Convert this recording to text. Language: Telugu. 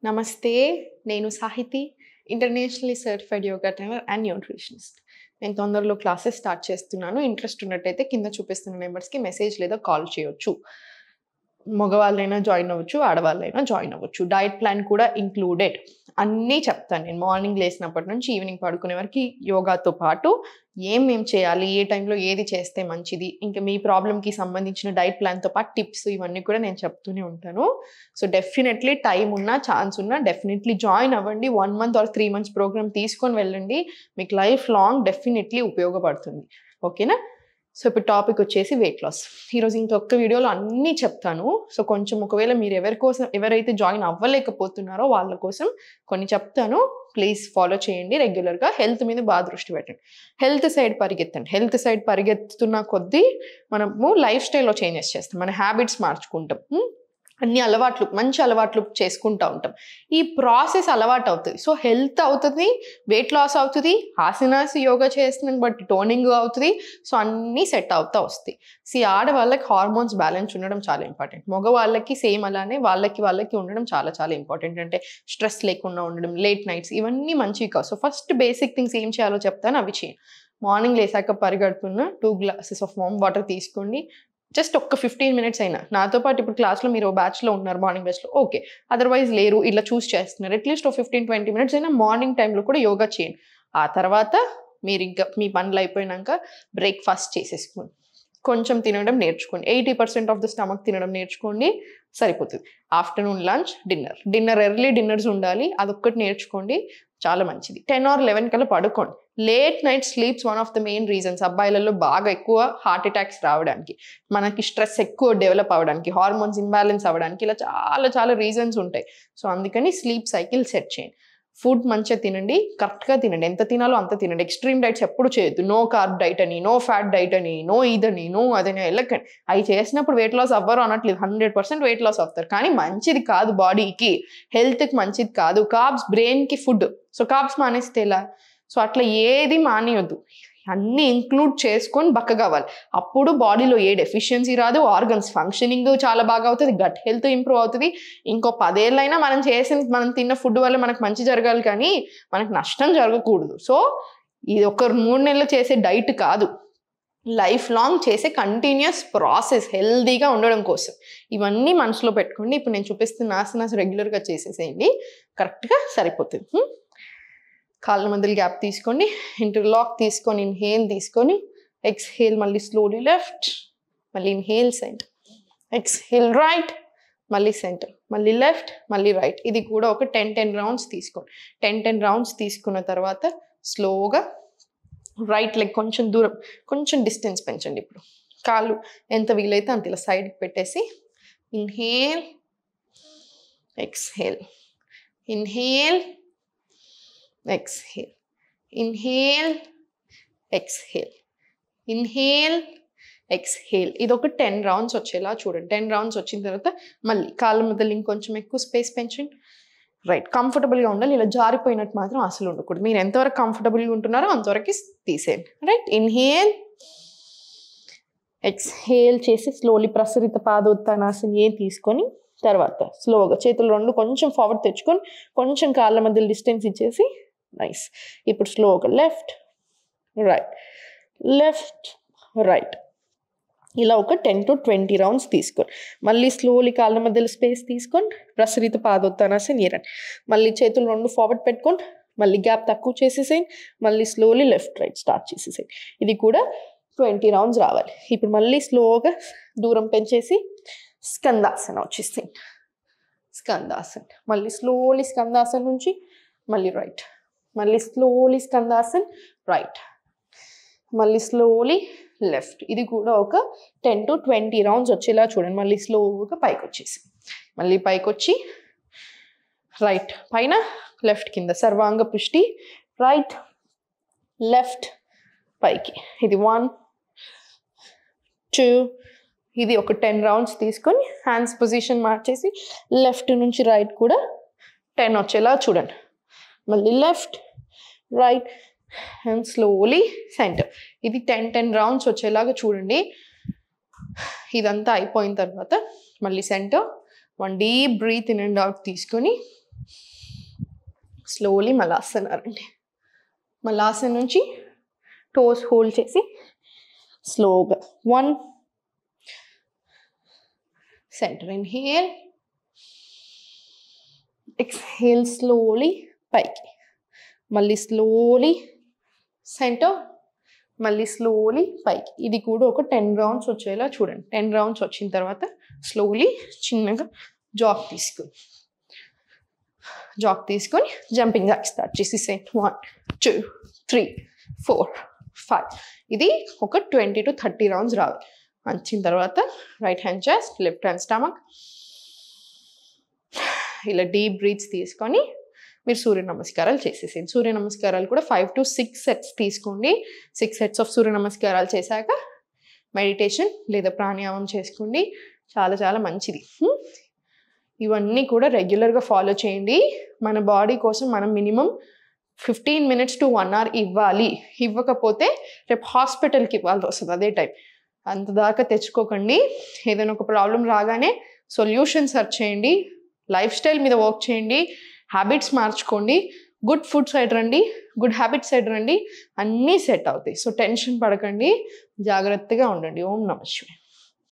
నమస్తే, నేను Sahithi, internationally certified yoga trainer and nutritionist. నేను తొందరలో క్లాసెస్ స్టార్ట్ చేస్తున్నాను. ఇంట్రెస్ట్ ఉన్నట్టయితే కింద చూపిస్తున్న నెంబర్స్కి మెసేజ్ లేదా కాల్ చేయొచ్చు. మగవాళ్ళైనా జాయిన్ అవ్వచ్చు, ఆడవాళ్ళైనా జాయిన్ అవ్వచ్చు. డైట్ ప్లాన్ కూడా ఇంక్లూడెడ్. అన్నీ చెప్తాను నేను. మార్నింగ్ లేసినప్పటి నుంచి ఈవినింగ్ పడుకునే వరకు యోగాతో పాటు ఏం చేయాలి, ఏ టైంలో ఏది చేస్తే మంచిది, ఇంకా మీ ప్రాబ్లమ్కి సంబంధించిన డైట్ ప్లాన్తో పాటు టిప్స్ ఇవన్నీ కూడా నేను చెప్తూనే ఉంటాను. సో డెఫినెట్లీ టైం ఉన్నా, ఛాన్స్ ఉన్నా డెఫినెట్లీ జాయిన్ అవ్వండి. 1 month or 3 months ప్రోగ్రామ్ తీసుకొని వెళ్ళండి. మీకు లైఫ్ లాంగ్ డెఫినెట్లీ ఉపయోగపడుతుంది. ఓకేనా? సో ఇప్పుడు టాపిక్ వచ్చేసి వెయిట్ లాస్. ఈరోజు ఇంకొక వీడియోలో అన్నీ చెప్తాను. సో కొంచెం ఒకవేళ మీరు ఎవరైతే జాయిన్ అవ్వలేకపోతున్నారో వాళ్ళ కోసం కొన్ని చెప్తాను. ప్లీజ్ ఫాలో చేయండి రెగ్యులర్గా. హెల్త్ మీద బాగా దృష్టి పెట్టండి. హెల్త్ సైడ్ పరిగెత్తండి. హెల్త్ సైడ్ పరిగెత్తుతున్న కొద్దీ మనము లైఫ్ స్టైల్లో చేంజెస్ చేస్తాం, మన హ్యాబిట్స్ మార్చుకుంటాం, అన్ని అలవాట్లు, మంచి అలవాట్లు చేసుకుంటూ ఉంటాం. ఈ ప్రాసెస్ అలవాటు అవుతుంది. సో హెల్త్ అవుతుంది, వెయిట్ లాస్ అవుతుంది, ఆసనాస్ యోగా చేస్తున్నాం బట్టి టోనింగ్ అవుతుంది. సో అన్నీ సెట్ అవుతూ వస్తాయి. ఆడవాళ్ళకి హార్మోన్స్ బ్యాలెన్స్ ఉండడం చాలా ఇంపార్టెంట్. మగవాళ్ళకి సేమ్ అలానే వాళ్ళకి ఉండడం చాలా చాలా ఇంపార్టెంట్. అంటే స్ట్రెస్ లేకుండా ఉండడం, లేట్ నైట్స్, ఇవన్నీ మంచివి కావు. సో ఫస్ట్ బేసిక్ థింగ్స్ ఏం చేయాలో చెప్తాను, అవి చేయండి. మార్నింగ్ లేసాక పరిగెడుతున్న 2 glasses of warm water తీసుకోండి. జస్ట్ ఒక్క 15 minutes అయినా. నాతో పాటు ఇప్పుడు క్లాస్లో మీరు బ్యాచ్లో ఉన్నారు, మార్నింగ్ బ్యాచ్లో, ఓకే. అదర్వైజ్ లేరు, ఇట్లా చూస్ చేస్తున్నారు, అట్లీస్ట్ 15-20 minutes అయినా మార్నింగ్ టైంలో కూడా యోగా చేయండి. ఆ తర్వాత మీరు ఇంకా మీ పనులు అయిపోయినాక బ్రేక్ఫాస్ట్ చేసేసుకోండి. కొంచెం తినడం నేర్చుకోండి. 80% ఆఫ్ ద స్టమక్ తినడం నేర్చుకోండి, సరిపోతుంది. Afternoon lunch, dinner early dinners ఉండాలి, అదొక్కటి నేర్చుకోండి, చాలా మంచిది. 10 or 11 కల్లా పడుకోండి. Late night sleeps one of the main reasons అబ్బాయిలలో బాగా ఎక్కువ హార్ట్ అటాక్స్ రావడానికి, మనకి స్ట్రెస్ ఎక్కువ డెవలప్ అవ్వడానికి, హార్మోన్స్ ఇంబ్యాలెన్స్ అవ్వడానికి, ఇలా చాలా చాలా రీజన్స్ ఉంటాయి. సో అందుకని స్లీప్ సైకిల్ సెట్ చేయండి. ఫుడ్ మంచిగా తినండి, కరెక్ట్గా తినండి, ఎంత తినాలో అంత తినండి. ఎక్స్ట్రీమ్ డైట్స్ ఎప్పుడు చేయొద్దు. నో కార్బ్ డైట్ అని, నో ఫ్యాట్ డైట్ అని, నో ఇదని, నో అదని వెళ్ళకండి. అవి చేసినప్పుడు వెయిట్ లాస్ అవ్వరు అనట్లేదు, 100% వెయిట్ లాస్ అవుతారు. కానీ మంచిది కాదు, బాడీకి హెల్త్కి మంచిది కాదు. కార్బ్స్ బ్రెయిన్కి ఫుడ్. సో కార్బ్స్ మానేస్తే ఎలా? సో అట్లా ఏది మానేయొద్దు, అన్నీ ఇంక్లూడ్ చేసుకొని బక్కగా అవ్వాలి. అప్పుడు బాడీలో ఏ డెఫిషియన్సీ రాదు, ఆర్గన్స్ ఫంక్షనింగ్ చాలా బాగా అవుతుంది, గట్ హెల్త్ ఇంప్రూవ్ అవుతుంది. ఇంకో 10 ఏళ్ళైనా మనం తిన్న ఫుడ్ వల్ల మనకు మంచి జరగాలి, కానీ మనకు నష్టం జరగకూడదు. సో ఇది ఒక 3 నెలలు చేసే డైట్ కాదు, లైఫ్ లాంగ్ చేసే కంటిన్యూస్ ప్రాసెస్ హెల్దీగా ఉండడం కోసం. ఇవన్నీ మనసులో పెట్టుకోండి. ఇప్పుడు నేను చూపిస్తున్న ఆసనాస్ రెగ్యులర్గా చేసేసేయండి, కరెక్ట్గా సరిపోతుంది. కాళ్ళ మధ్యలో గ్యాప్ తీసుకోండి, ఇంటర్లాక్ తీసుకొని ఇన్హేల్ తీసుకొని, ఎక్స్హేల్, మళ్ళీ స్లోలీ లెఫ్ట్, మళ్ళీ ఇన్హేల్ సెంటర్, ఎక్స్హేల్ రైట్, మళ్ళీ సెంటర్, మళ్ళీ లెఫ్ట్, మళ్ళీ రైట్. ఇది కూడా ఒక 10 rounds తీసుకోండి. 10 rounds తీసుకున్న తర్వాత స్లోగా రైట్ లెగ్ కొంచెం దూరం, కొంచెం డిస్టెన్స్ పెంచండి. ఇప్పుడు కాళ్ళు ఎంత వీలైతే అంత ఇలా సైడ్కి పెట్టేసి inhale, exhale, inhale, exhale, inhale, exhale, inhale, exhale. ఇది ఒక 10 rounds వచ్చేలా చూడండి. 10 rounds వచ్చిన తర్వాత మళ్ళీ కాళ్ళ మధ్యలో ఇంకొంచెం ఎక్కువ స్పేస్ పెంచండి. రైట్, కంఫర్టబుల్గా ఉండాలి, ఇలా జారిపోయినట్టు మాత్రం అసలు ఉండకూడదు. మీరు ఎంతవరకు కంఫర్టబుల్గా ఉంటున్నారో అంతవరకు తీసేయండి. రైట్, ఇన్హేల్, ఎక్స్హేల్ చేసి స్లోలీ ప్రసరిత పాదోత్తానాసన తీసుకొని, తర్వాత స్లోగా చేతులు 2 కొంచెం ఫార్వర్డ్ తెచ్చుకొని, కొంచెం కాళ్ళ మధ్యలో డిస్టెన్స్ ఇచ్చేసి, నైస్. ఇప్పుడు స్లోగా లెఫ్ట్ రైట్, లెఫ్ట్ రైట్, ఇలా ఒక 10 to 20 rounds తీసుకోండి. మళ్ళీ స్లోలీ కాళ్ళ మధ్యలో స్పేస్ తీసుకొని ప్రసరిత పాదోత్తానాసన రండి. మళ్ళీ చేతులు 2 ఫార్వర్డ్ పెట్టుకొని, మళ్ళీ గ్యాప్ తక్కువ చేసేసేయండి, మళ్ళీ స్లోలీ లెఫ్ట్ రైట్ స్టార్ట్ చేసేసేయండి. ఇది కూడా 20 rounds రావాలి. ఇప్పుడు మళ్ళీ స్లోగా దూరం పెంచేసి స్కందాసన వచ్చేసేయండి. స్కందాసన్, మళ్ళీ స్లోలీ స్కందాసన్ నుంచి మళ్ళీ రైట్, మళ్ళీ స్లోలీ స్కందాసన్ రైట్, మళ్ళీ స్లోలీ లెఫ్ట్. ఇది కూడా ఒక 10 to 20 rounds వచ్చేలా చూడండి. మళ్ళీ స్లోగా పైకి వచ్చేసి, మళ్ళీ పైకి వచ్చి రైట్ పైన, లెఫ్ట్ కింద, సర్వాంగ పుష్టి, రైట్ లెఫ్ట్ పైకి. ఇది 1 2, ఇది ఒక 10 rounds తీసుకొని హ్యాండ్స్ పొజిషన్ మార్చేసి లెఫ్ట్ నుంచి రైట్ కూడా 10 వచ్చేలా చూడండి. మళ్ళీ left right and slowly centre. ఇది 10 rounds వచ్చేలాగా చూడండి. ఇదంతా అయిపోయిన తర్వాత మళ్ళీ centre, 1 deep breath in and out తీసుకొని స్లోలీ మలాసన రండి. మలాసన నుంచి టోస్ హోల్డ్ చేసి స్లోగా 1 సెంటర్ ఇన్హేల్, ఎక్స్హేల్ స్లోలీ పైకి, మళ్ళీ స్లోలీ సెంటర్, మళ్ళీ స్లోలీ పైకి. ఇది కూడా ఒక 10 రౌండ్స్ వచ్చేలా చూడండి. 10 రౌండ్స్ వచ్చిన తర్వాత స్లోలీ చిన్నగా జాక్ తీసుకొని జంపింగ్ జాక్ స్టార్ట్ చేసి సెట్ 1 2 3 4 5. ఇది ఒక 20 to 30 రౌండ్స్ రావాలి. వచ్చిన తర్వాత right hand chest, left hand stomach, ఇలా డీప్ బ్రీత్స్ తీసుకొని మీరు సూర్య నమస్కారాలు చేసేసేయండి. సూర్య నమస్కారాలు కూడా 5 to 6 సెట్స్ తీసుకోండి. 6 సెట్స్ ఆఫ్ సూర్య నమస్కారాలు చేశాక మెడిటేషన్ లేదా ప్రాణాయామం చేసుకోండి. చాలా చాలా మంచిది. ఇవన్నీ కూడా రెగ్యులర్గా ఫాలో చేయండి. మన బాడీ కోసం మనం మినిమం 15 minutes to 1 hour ఇవ్వాలి. ఇవ్వకపోతే రేపు హాస్పిటల్కి ఇవ్వాల్సి వస్తుంది అదే టైం. అంత దాకా తెచ్చుకోకండి. ఏదైనా ఒక ప్రాబ్లం రాగానే సొల్యూషన్ సెర్చ్ చేయండి. లైఫ్ స్టైల్ మీద వర్క్ చేయండి. హ్యాబిట్స్ మార్చుకోండి. గుడ్ ఫుడ్ సైడ్ రండి, గుడ్ హ్యాబిట్స్ సైడ్ రండి, అన్నీ సెట్ అవుతాయి. సో టెన్షన్ పడకండి, జాగ్రత్తగా ఉండండి. ఓం నమః శివాయ.